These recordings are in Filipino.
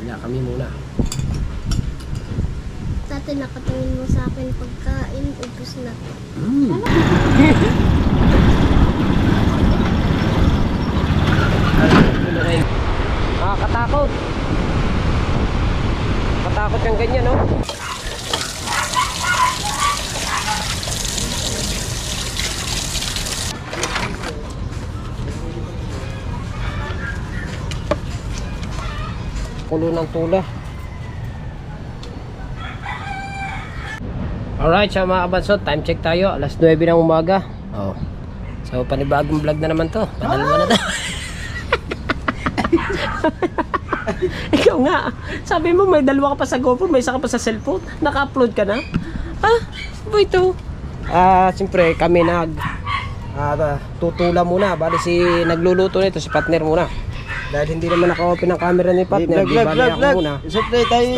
Kaya kami muna. Dati nakatingin mo sa akin pagkain, ubus na. Katakot. Katakot yung ganyan, no? Kulo ng tula. Alright, sa mga kabansot, time check tayo. Alas 9 ng umaga. Oh. So, panibagong vlog na naman to. Padalawa na to. Ikaw nga. Sabi mo may dalawa ka pa sa GoPro, may isa ka pa sa cellphone. Naka-upload ka na? Ba ito? Siyempre kami tutula muna. Bali nagluluto nito si partner muna. Dahil hindi naman naka-open ang camera ni partner. Di bali ako muna. Siyempre tayo.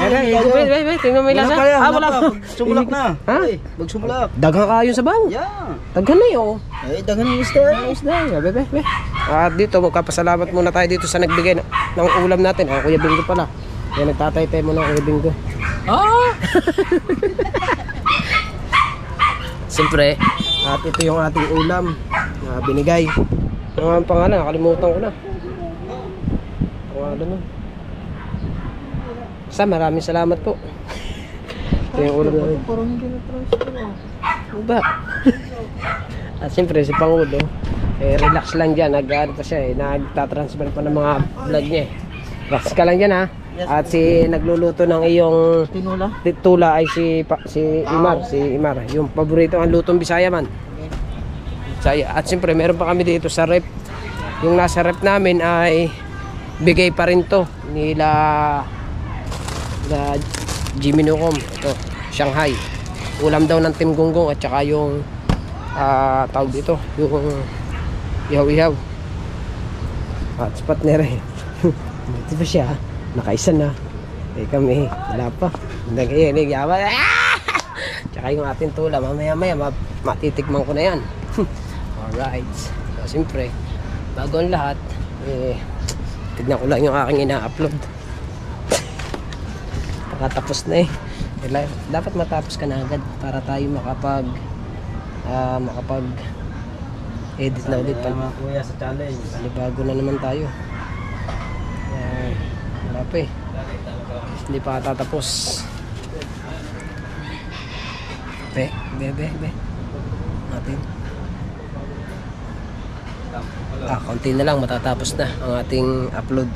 Tingnan mo yung lasa. Wala pa. Sumulak na. Ha? Magsumulak. Daghan kayo sa baw. Yeah. Daghan na yun. Daghan ng isda. Be. At dito, magpapasalamat muna tayo dito sa nagbigay ng ulam natin. Kuya Bingo pala. Kaya nagtatay-tay muna Kuya Bingo. Siyempre, at ito yung ating ulam na binigay. Ang pangalan, nakalimutan ko na. Pangalan nun. Maraming salamat po. Ito yung ulam namin. Parang hindi na-transfer. Ano ba? At siyempre si Pangulo, relax lang dyan. Nag-ano pa siya nagtatransfer pa ng mga vlog niya Relax ka lang dyan ha. At si nagluluto ng iyong tula ay si Imar. Yung paborito ang lutong Bisaya man. At siyempre meron pa kami dito sa rep. Yung nasa rep namin ay bigay pa rin to nila Jimmy Nucom. Ito, Shanghai. Ulam daw ng Team Gonggong at saka yung tawag dito, yung ihaw-ihaw. At sapat na rin. Dito ba siya? Nakaisa na. Kami, wala pa. Nag-iyawa. Tsaka yung ating tula, mamaya-maya matitikman ko na yan. Alright. So, siyempre, bago ang lahat, tignan ko lang yung aking ina-upload. Nakatapos na dapat matapos ka na agad para tayo makapag edit na ulit pa kuya sa challenge. Bago na naman tayo. Wala pa hindi pa tatapos. Be natin konti na lang matatapos na ang ating upload.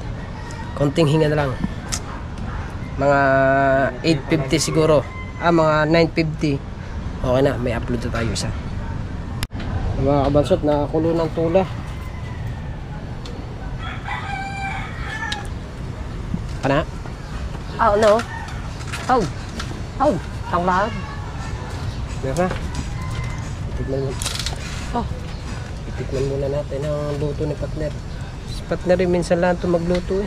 Konting hinga na lang, mga 8:50 siguro, mga 9:50 okay na, may upload na tayo isa. Mga kabansot, nakakulo ng tula. Kana? No. Tanglag. Diba? Itikman muna natin ang luto ni partner. Si partner rin minsan lang ito magluto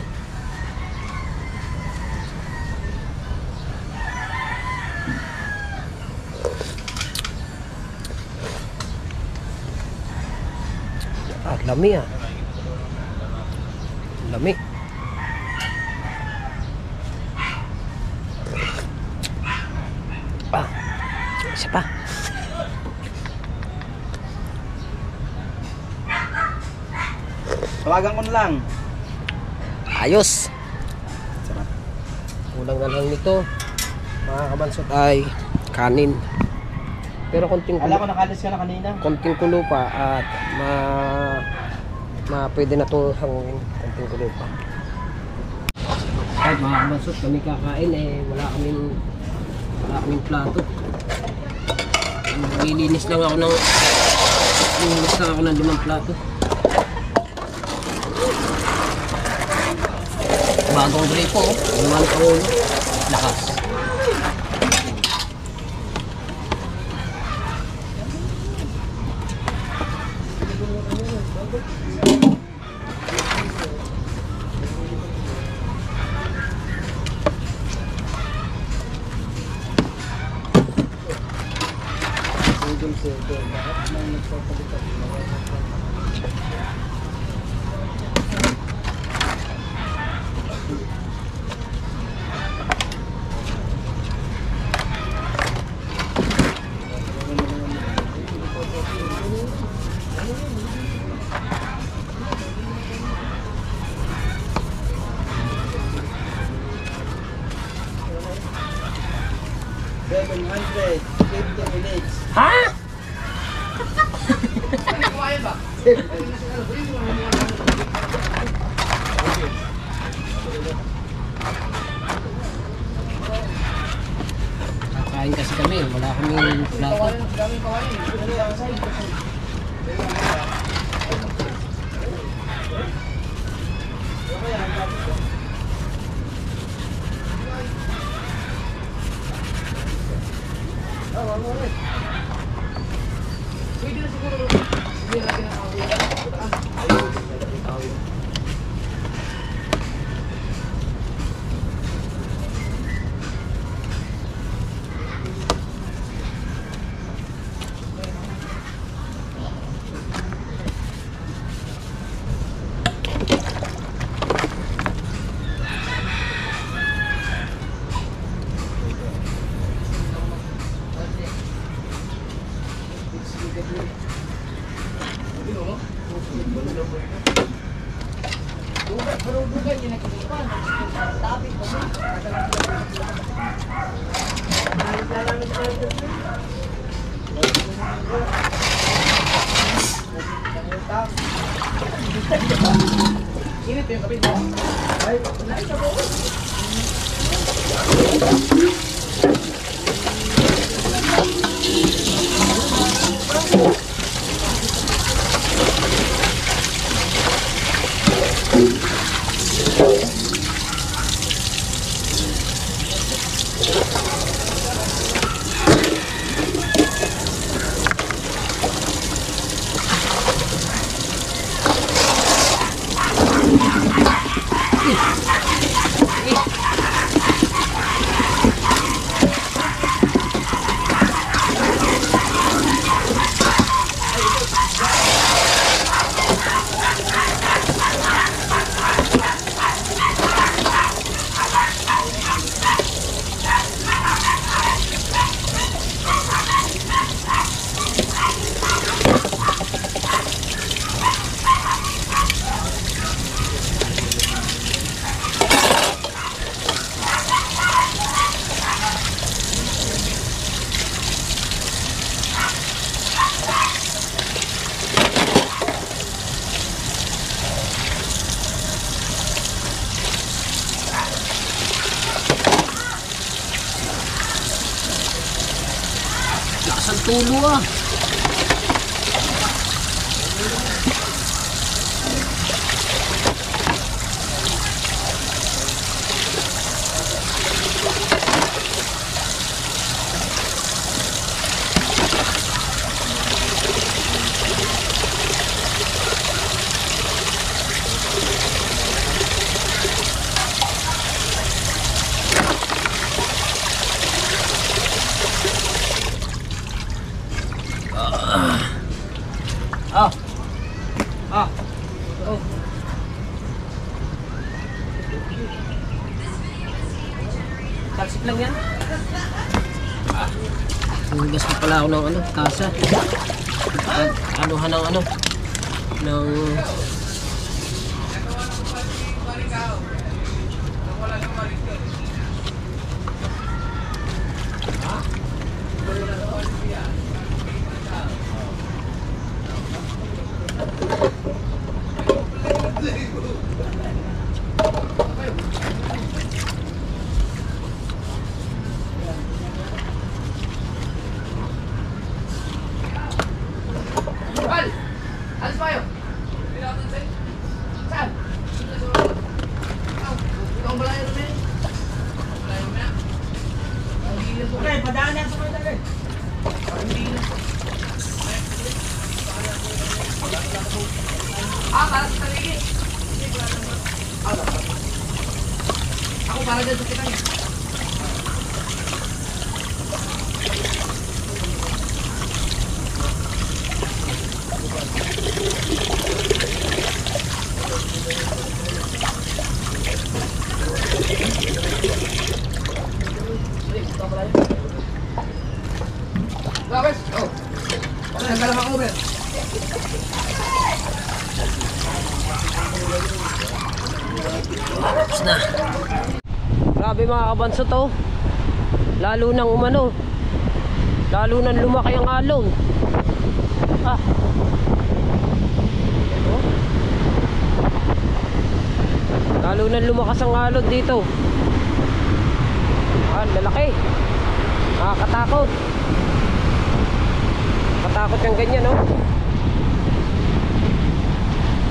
Lami lami. Isa pa. Tawagan ko na lang. Ayos. Sarap. Kulang na lang nito, mga kabansot, ay kanin. Pero konting kulo. Alam ko nakalis ka na kanina. Konting kulo pa at pwede na itong hangin. Konting kulo pa. Kahit mga kabansot, kami kakain wala kaming plato. Nililinis lang ako ng 5 plato. Bagong gripo, naman ko lakas. 750 minutes. Ha? Kakain kasi kami, wala kaming plato. Lakas ang tulo ah. Talsik lang yan. Hugas pa pala ako ng ano, tasa. Anuhan ng ano, ng Ako para dyan sa kita niya. Labes, oh. Okay, nagkalam ako, Ben. Tapos na. Grabe mga kabanso to. Lalo nang umano. Lalo nang lumaki ang alon. Ah. Oh. Lalo nang lumakas ang alon dito. Ah, lalaki. Nakakatakot. Katakot yung ganyan, no?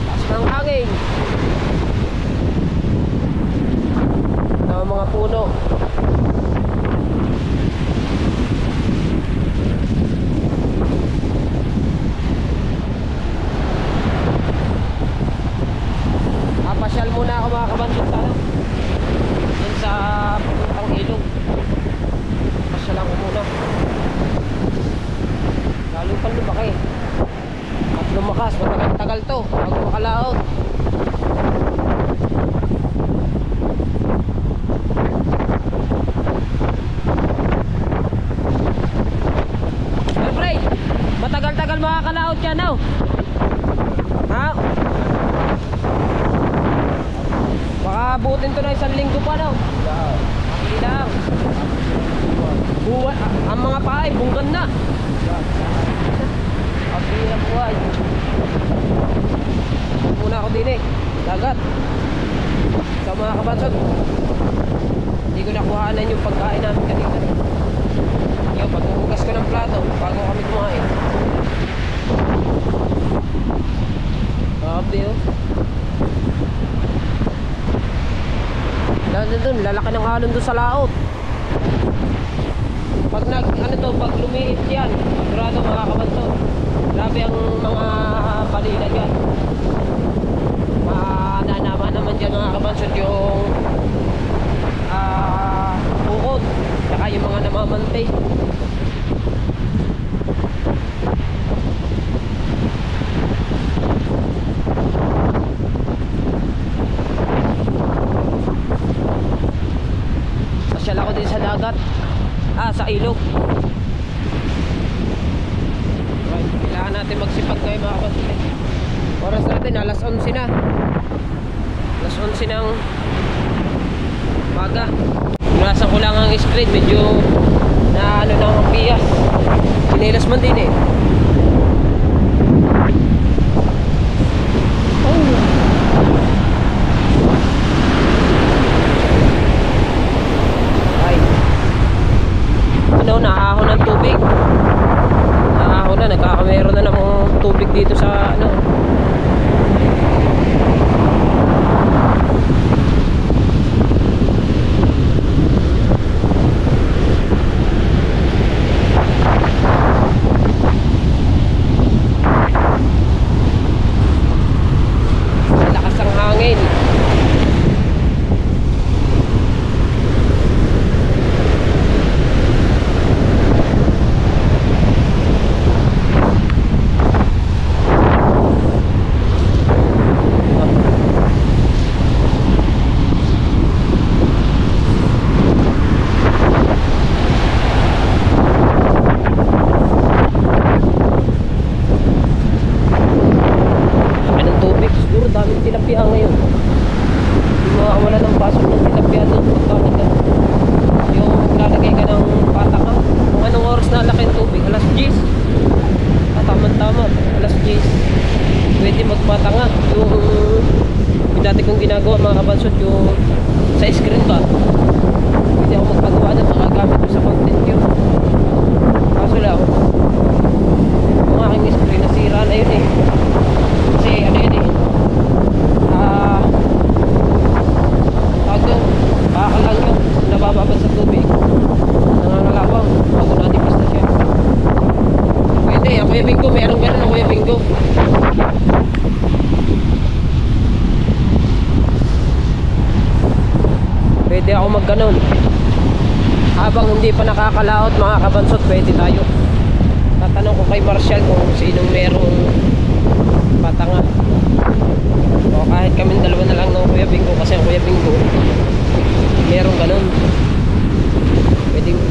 Taas ng hangin. Mga puno. Papasyal muna ako mga kabandit tayo dun sa puntang ilog. Pasyalan ko muna. Lalo pang lumaki at lumakas. Matagal-tagal to bago makalaot. Alfred, matagal-tagal makakalaot yan, no? Ha? Baka abutin to na 1 linggo pa, no? Hindi lang. Ang mga paay, bunggan na. Ang hirap buhay. Muna ako din eh. Dagat. Sa mga kabansot, hindi ko nakuhanan yung pagkain namin kanina. Yung paghuhugas ko ng plato bago kami kumain. Grabe, oh. Doon, lalaki ng alon doon sa laot. Pag pag lumiit yan, sigurado mga kabansot, grabe ang mga balila dyan. Nanama naman dyan mga kabansot yung bukod, saka yung mga namamantay. Pasyal ako din sa dagat, sa ilog. Right, kailangan natin magsipag ngayon mga kabansot. Oras natin alas 11 na. Alas 11 ng umaga. Punasan ko lang ang screen, medyo na ano na ang bias. Sinilas man din eh. Ay. Ano, naahon ng tubig. Naahon na, nagkakamero na ng tubig dito sa ano. Tilapia ngayon. Hindi makawala ng pasok ng tilapia doon. Yung lalagay ka ng pataka. Kung anong oras na laki ng tubig, alas 10. Tama-tama, alas 10. Pwede magpatanga. Yung dati kong ginagawa mga kabansot, yung sa screen ba, pwede ako magpagawa ng mga gamit ko sa content yun. Kaso lang, yung aking screen nasira na yun eh. Kasi ano yun eh, bakal lang yun, nabababad sa tubig, nangangalawang bago natipis na siya. Pwede, ang Kuya Bingo, meron ganun ang Kuya Bingo. Pwede ako magganon. Habang hindi pa nakakalaot mga kabansot, pwede tayo. Tatanong ko kay Marshall kung sinong merong patanga. O kahit kami dalawa na lang ng Kuya Bingo, kasi ang Kuya Bingo merong ganun.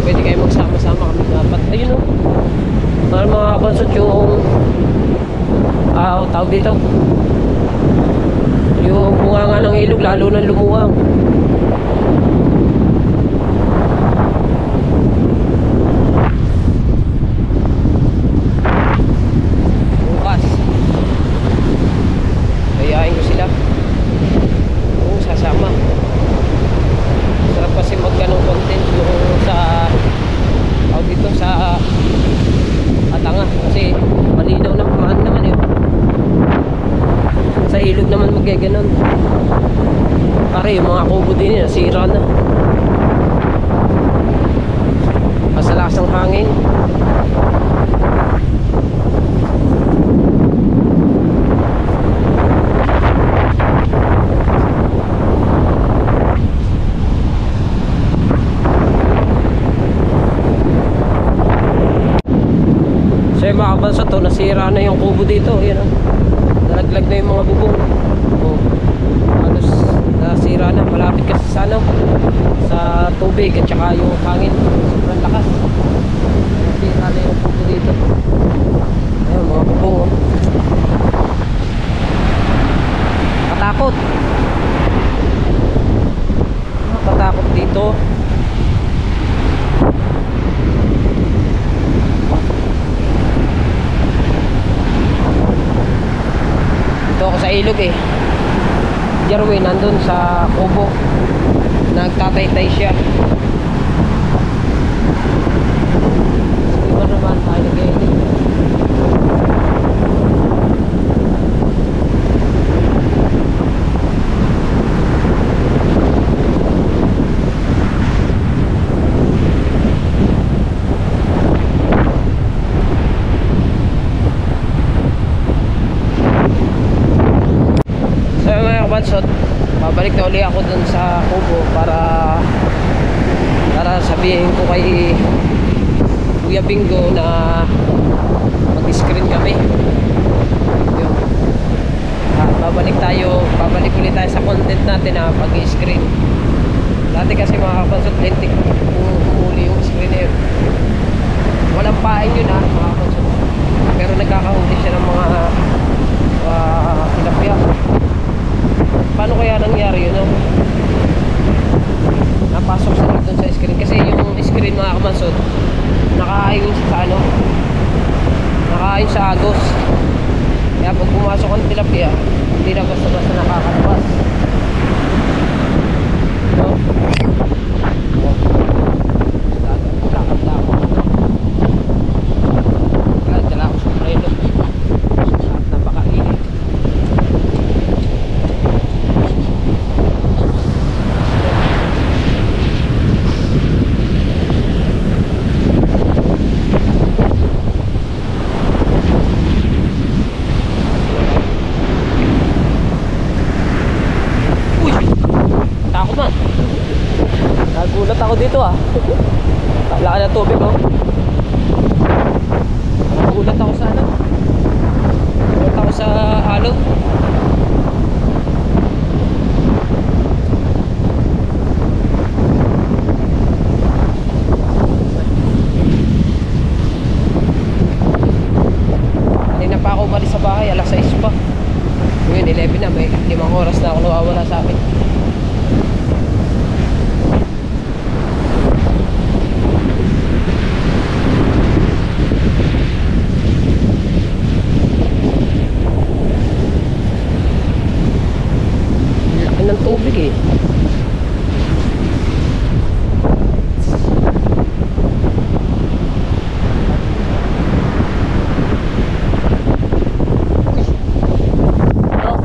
Pwede kayo magsama-sama kami dapat. Ayun o, mga kabansot yung tawag dito, yung bunganga ng ilog lalo na lumuwang. nangyari, yung mga kubo din nasira na. Masalakas ang hangin. So yung mga kabansot, nasira na yung kubo dito. Yan, nalaglag na yung mga bubong. Halos nasira na, malapit kasi sa ano, sa tubig at saka yung hangin sobrang lakas. Nasira na yung kubo dito. Ayun, mga bubong. Katakot. Katakot dito. Dito ako sa ilog eh. Jerwin nandun sa kubo, nagtatay-tay siya. Iba naman tayo nag-edit. So, babalik na uli ako dun sa kubo para sabihin ko kay Kuya Bingo na mag-screen kami. Yun. Babalik ulit tayo sa content natin na pag-screen. Dati kasi mga kapansot, lentik kung humuli yung screener. Walang pain yun mga kapansot, pero nagkakahuli siya ng mga tilapia. Paano kaya nangyari yun? No? Napasok sa doon sa screen. Kasi yung screen mga kamansot, nakain sa ano, nakain sa agos. Kaya pag pumasok ang tilapia, hindi na basta-basta nakakalabas. No? Dala ako sa preno. Napakainit. Nagulat ako dito Laki na tubig Nagulat ako sa ano. Nagulat ako sa alon. Kanina pa ako balik sa bahay, alas 6 pa. Ngayon 11 na, may 5 oras na ako nawawala sa akin. Ng tubig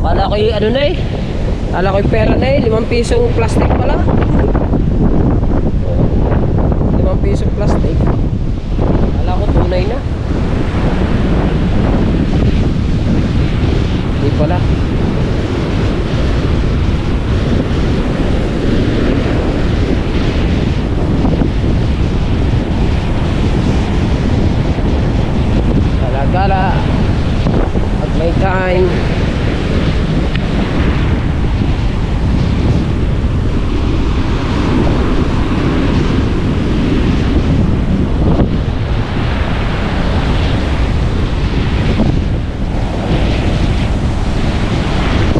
kala ko ano na kala ko pera na 5 pisong plastic pala. 5 pisong plastic, kala ko tunay na. Hindi pala. Gala at may time.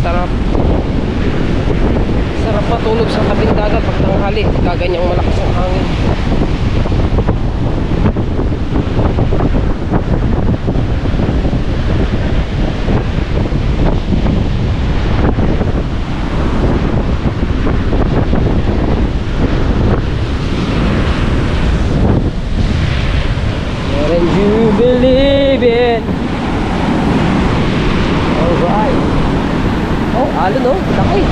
Sarap matulog sa tabing dagat pag tanghali, gaganyang malakas ang hangin. And you believe it. Alright. Oh, alon laki.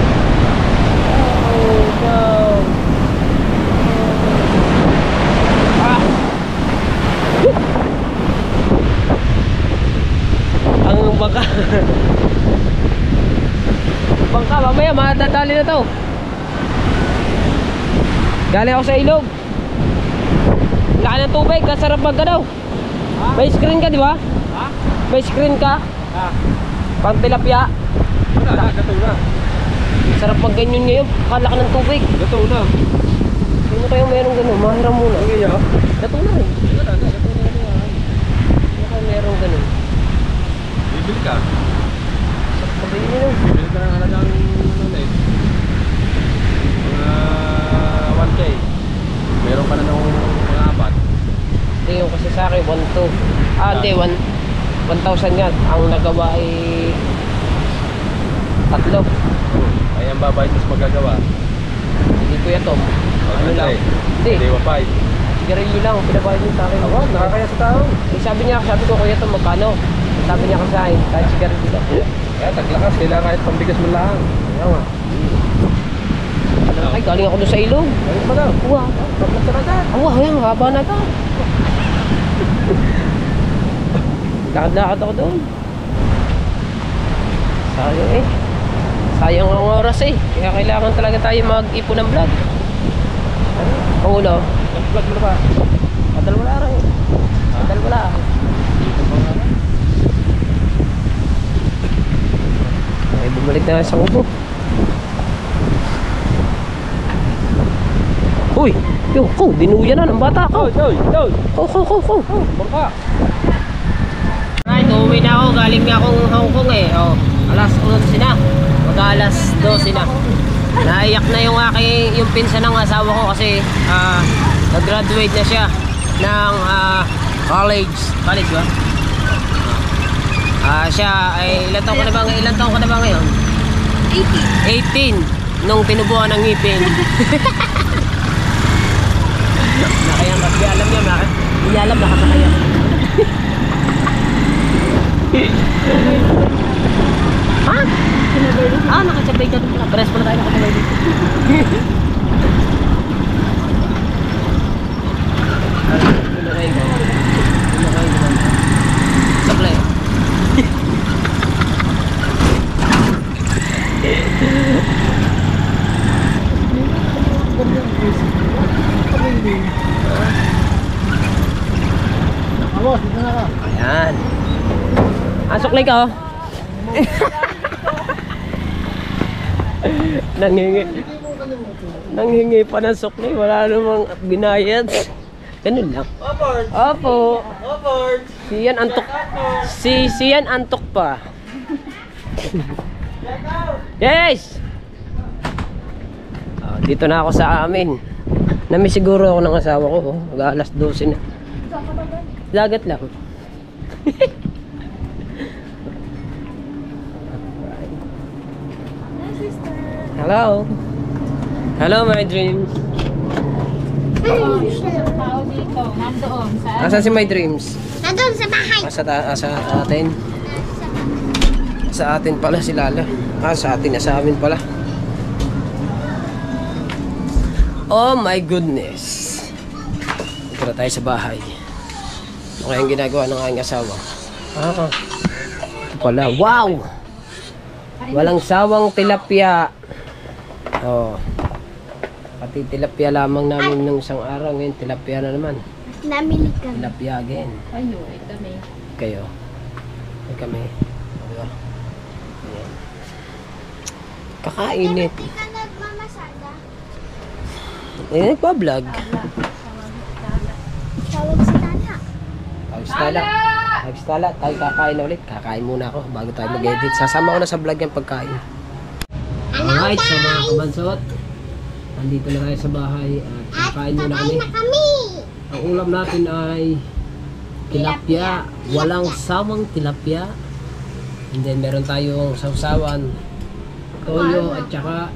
tanghali na to. Galing ako sa ilog. Laki ng tubig, kasarap mag ano. May screen ka, di ba? Ha? May screen ka. Pang tilapia. Wala na, gato na. Sarap mag ganyan ngayon, kalaki ng tubig. Gato na. Sino kayo merong gano'n? Mahiram muna. Okay, ya. Gato na rin. Wala na, gato na yan. Sino kayo merong gano'n? Bibili ka. Sarap mag ganyan yun. Bibili ka ng halagang ano eh. Mga 1K. Meron ka na ng mga apat. Hindi yung kasi sa akin, 1,200. Hindi, 1,000 yan. Ang nagawa ay 3. Ay ang babayad mas magagawa. Hindi ko yan to. Ano lang? Hindi. Hindi, 1.5. Sigarilyo lang, pinabayad niyo sa akin. Ako, nakakaya sa tao. Eh, sabi ko, kuya to magkano? Sabi niya kasi sa akin, kahit sigarilyo lang. Kaya taglakas, kailangan kahit pambigas mo lang. Kaya nga. Ay, galing ako doon sa ilog. Ayun mo lang. Uwa. Tapos ka na ka. Awa, yan, haba na ka. Lakad-lakad ako doon. Sayang eh. Sayang ang oras eh. Kaya kailangan talaga tayo mag-ipon ng vlog. Ang ulo. Nag-vlog mo na ba? Kadal wala rin. Kadal wala. Ay, bumalik na sa upo. Uy! Yo, dinuya na ng bata ko. Bangka. Right, uuwi na ako. Galing na akong Hong Kong eh. Oh, alas 11 na. Mag-alas 12 na. Naiyak na yung pinsan ng asawa ko kasi nag-graduate na siya ng college. College ba? Siya ay ilang taon ka na ba ngayon? 18 nung tinubuan ng ngipin. Nakayang kasi alam niya bakit? Hindi alam nakasakaya. Ha? Nakasabay ka dito. Pares pala tayo nakasabay dito. Sablay. Ayan. Suklay ka oh. Nanghingi pa ng suklay. Wala namang binayad. Ganun lang. Opo. Siyan antok. Siyan antok pa. Yes! Dito na ako sa amin. Namiss siguro ako ng asawa ko. Mag-alas 12 na. Dagat lang. Hello. Hello my dreams. Tao dito, nandoon. Asan si my dreams? Nandun sa bahay. Sa atin. Sa atin pala si Lala. Sa atin na sa amin pala. Oh my goodness. Dito na tayo sa bahay. Ano kaya ang ginagawa ng aking asawa? Ito pala. Wow! Walang sawang tilapia. Pati tilapia lamang namin nung isang araw. Ngayon tilapia na naman. Namili ka. Tilapia again. Ayo, kami. Kayo. Ay kami. Diba? Ayan. Kakainit. Hindi ka nagmamasada. Nagpa-vlog. Tawag si Tana. Stella, tayo kakain na ulit. Kakain muna ako bago tayo mag-edit. Sasama ko na sa vlog yung pagkain. Alright, so mga kabansot, nandito na tayo sa bahay at kakain muna kami. Kain na kami. Ang ulam natin ay tilapia. Walang sawang tilapia. And then meron tayong sausawan, toyo at saka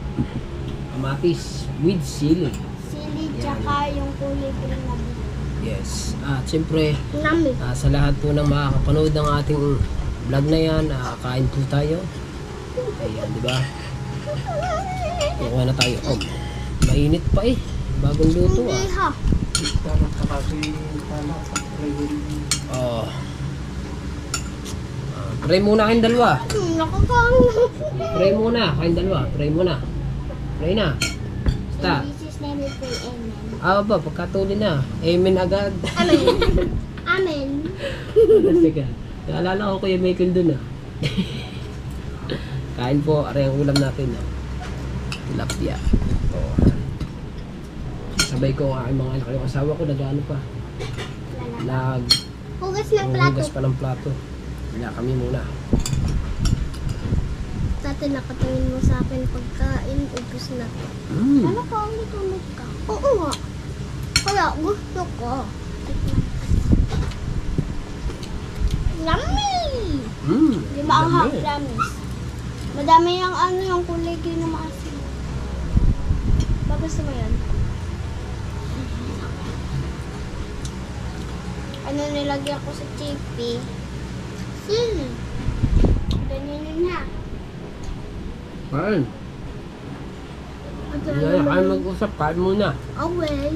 kamatis with sili. Sili tsaka yung kulay green na buto. Yes. At siyempre, Nami. sa lahat po ng makakapanood ng ating vlog na yan, kain po tayo. Ayan, di ba? Kukuha na tayo. Mainit pa eh. Bagong luto Hindi ha. Pray muna kayong dalawa. Nakakang. Pray muna kayong dalawa. Pray muna. Pray na. Basta. In Jesus' name we pray, amen. Ba, pagkatuloy na. Amen agad. Amen. Amen. Sige. Naalala ko Kuya Michael dun ah. Kain po, aray ang ulam natin. Tilapia. Oh. Sabay ko ang aking mga anak. Yung asawa ko, nag-ano pa. Hugas ng plato. Hugas pa ng plato. Kaya kami muna. Dati nakatingin mo sa akin pagkain, ubus na. Ano ka, ulit ka? Oo nga. Kaya gusto ko. Yummy! Di ba ang hot promise? Madami yung yung kulay kayo na maasin. Ba gusto mo yun? Ano nilagyan ko sa chippy? Sili. Ganyan yun na. Kain. Hindi kain mag-usap. Kain muna. Away.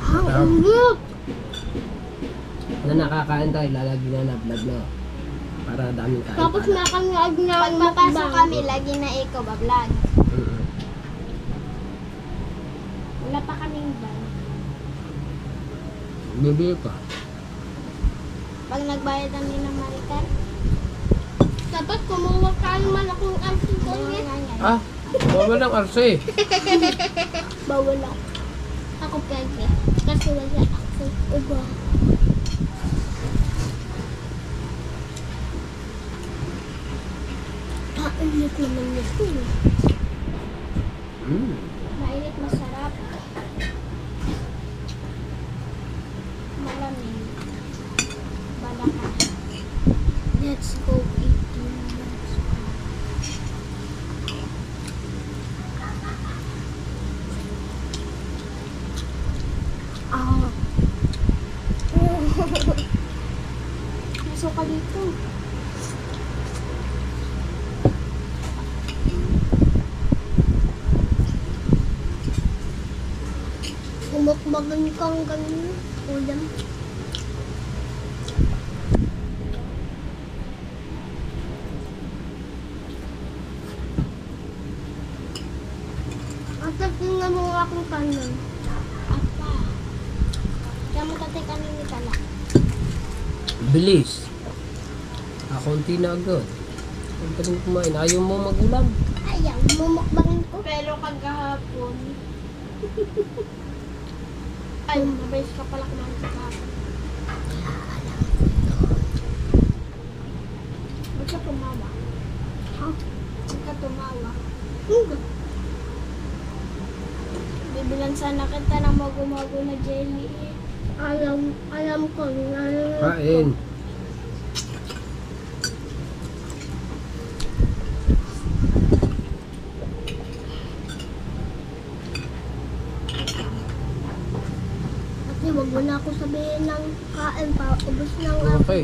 Ah. Ang Na nakakain tayo, lalagyan na na-vlog na. Para daming kain. Tapos nakangag na pag mapasok kami, lagi na ikaw ba-vlog. Wala pa kaming vlog. Bibili pa. Pag nagbayad kami ng Maricar. Dapat kumuha ka naman akong alcohol. Bawal ang arse. Bawal ako. Ako pwede. Kasi wala ako. Uba. Mainit naman ito. Mainit, masarap. Malamig. Balakan. Let's go eating. Masok ka dito. Umukbagan kang ganun. Ulam. At tingnan mo akong kanan. Apa? Kaya mo tatay kanin ni Kala. Bilis. Konti na agad. Huwag ka rin kumain. Ayaw mo mag-ulam. Ayaw, mumukbangin ko. Pero kagahapon, ay, nabayos ka pala kumain sa kahapon. Ba't ka tumawa? Ha? Ba't ka tumawa? Hindi. Bibilan sana kita ng magumago na jelly. Alam ko. Kain. Kasi wag mo na ako sabihin ng kain pa. Ubus ng Okay.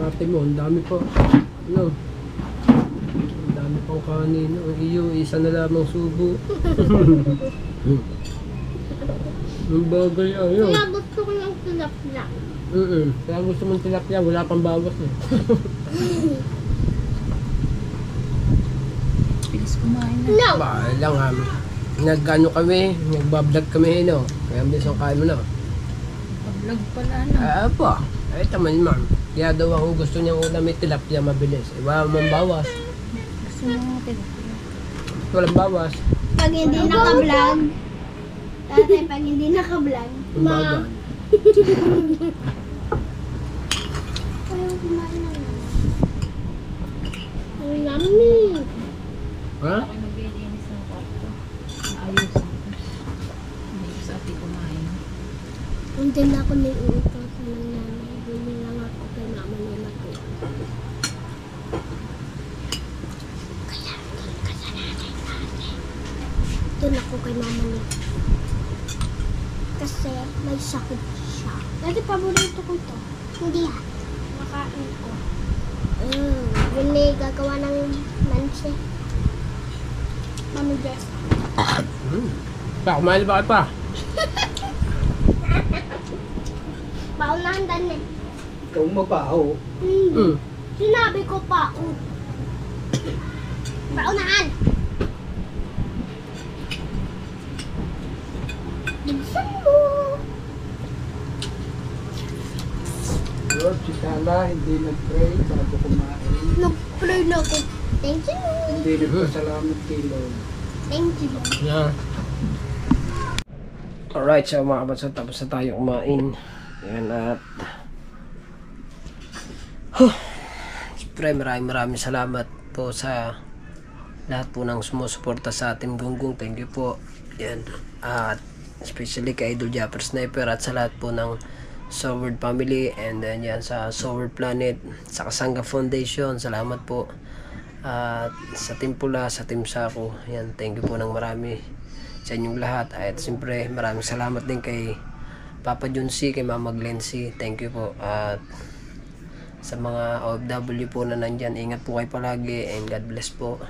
Ate mo, ang dami pa. Ano? Ang dami pang kanin. Ang iyo, isa na lamang subo. Ang bagay ayaw. Kaya gusto ko yung tilapia. Kaya gusto mong tilapia, wala pang bawas eh. Bilis kumain na. No! Ba, lang nag-ano kami, nagbablog kami, no? Kaya ang bilis ang kain mo na. Pag-vlog pala na. Po. Ay, tama naman. Kaya daw ang gusto niyang ulam may tilapia mabilis. Wala mong bawas. Gusto mo natin. Walang bawas. Pag hindi naka-vlog. Tatay, pag hindi naka-vlog. Ang bagal. Ayaw kumain na lang. Ang yummy! Ha? Ako maglilinis ng kwarto. Ayos. Hindi ko sa ati kumain. Hindi na ako naiutos ng nanay. Bili lang ako kay mama nila po. Kaya hindi ka sa nanay natin. Doon ako kay mama nila. Kasi may sakit siya. Dati paborito ko ito. Hindi yan. Nakain ko. Bili gagawa ng manse. Mami Jess. Pa, kumain na ba kayo pa? Paunahan dan eh. Ikaw mabaho. Hindi. Sinabi ko pa. Paunahan! Bilisan mo! Lord, si Tala, hindi nag-pray bago kumain. Nag-pray na ako. Thank you, Lord. Hindi nagpasalamat kay Lord. Thank you, Lord. Yan. Alright, so mga kabansot, tapos na tayo kumain. Yan at siyempre maraming salamat po sa lahat po ng sumusuporta sa ating gunggong. Thank you po. Yan. At especially kay Idol Japper Sniper at sa lahat po ng Soward family, and then yan sa Soward Planet, sa Kasanga Foundation, salamat po. At sa Team Pula, sa Team Sako, yan, thank you po ng marami sa inyong lahat. At siyempre maraming salamat din kay Papa Junsi, kay Mama Glency, thank you po. At sa mga OFW po na nandyan, ingat po kayo palagi and God bless po.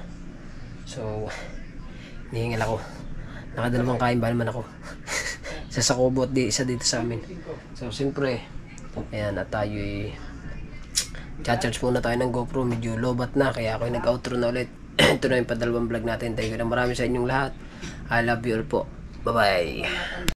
So nihingal ako, nakadalawang kain ba naman ako sa Sakobot, di isa dito sa amin. So siyempre ayan, at tayo'y cha-charge muna tayo ng GoPro, medyo lobat na kaya ako'y nag-outro na ulit. Ito na yung padalawang vlog natin. Thank you na marami sa inyong lahat. I love you all po. Bye bye.